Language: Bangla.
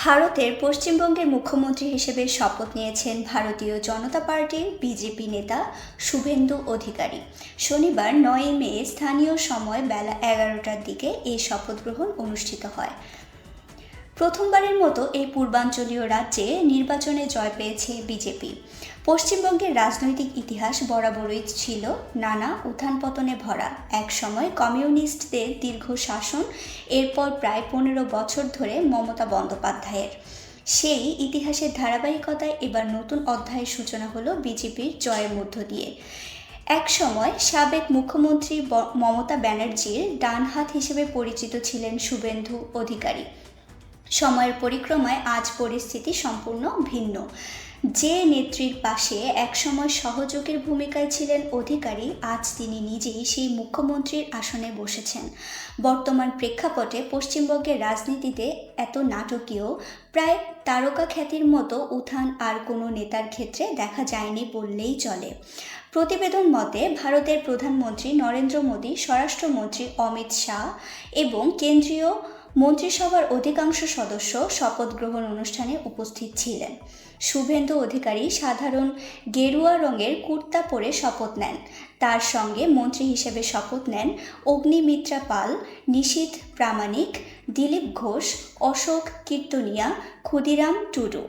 ভারতের পশ্চিমবঙ্গের মুখ্যমন্ত্রী হিসেবে শপথ নিয়েছেন ভারতীয় জনতা পার্টির বিজেপি নেতা শুভেন্দু অধিকারী। শনিবার 9 মে স্থানীয় সময় বেলা 11টার দিকে এই শপথ গ্রহণ অনুষ্ঠিত হয়। প্রথমবারের মতো এই পূর্বাঞ্চলীয় রাজ্যে নির্বাচনে জয় পেয়েছে বিজেপি। পশ্চিমবঙ্গের রাজনৈতিক ইতিহাস বরাবরই ছিল নানা উত্থান পতনে ভরা। একসময় কমিউনিস্টদের দীর্ঘ শাসন, এরপর প্রায় 15 বছর ধরে মমতা বন্দ্যোপাধ্যায়ের। সেই ইতিহাসের ধারাবাহিকতায় এবার নতুন অধ্যায়ের সূচনা হলো বিজেপির জয়ের মধ্য দিয়ে। একসময় সাবেক মুখ্যমন্ত্রী মমতা ব্যানার্জির ডান হাত হিসেবে পরিচিত ছিলেন শুভেন্দু অধিকারী। সময়ের পরিক্রমায় আজ পরিস্থিতি সম্পূর্ণ ভিন্ন। যে নেত্রীর পাশে একসময় সহযোগীর ভূমিকায় ছিলেন অধিকারী, আজ তিনি নিজেই সেই মুখ্যমন্ত্রীর আসনে বসেছেন। বর্তমান প্রেক্ষাপটে পশ্চিমবঙ্গের রাজনীতিতে এত নাটকীয়, প্রায় তারকা খ্যাতির মতো উত্থান আর কোনো নেতার ক্ষেত্রে দেখা যায়নি বললেই চলে। প্রতিবেদন মতে ভারতের প্রধানমন্ত্রী নরেন্দ্র মোদী, স্বরাষ্ট্রমন্ত্রী অমিত শাহ এবং কেন্দ্রীয় মন্ত্রিসভার অধিকাংশ সদস্য শপথ গ্রহণ অনুষ্ঠানে উপস্থিত ছিলেন। শুভেন্দু অধিকারী সাধারণ গেরুয়া রঙের কুর্তা পরে শপথ নেন। তার সঙ্গে মন্ত্রী হিসেবে শপথ নেন অগ্নিমিত্রা পাল, নিশীথ প্রামাণিক, দিলীপ ঘোষ, অশোক কীর্তনিয়া, ক্ষুদিরাম টুডু।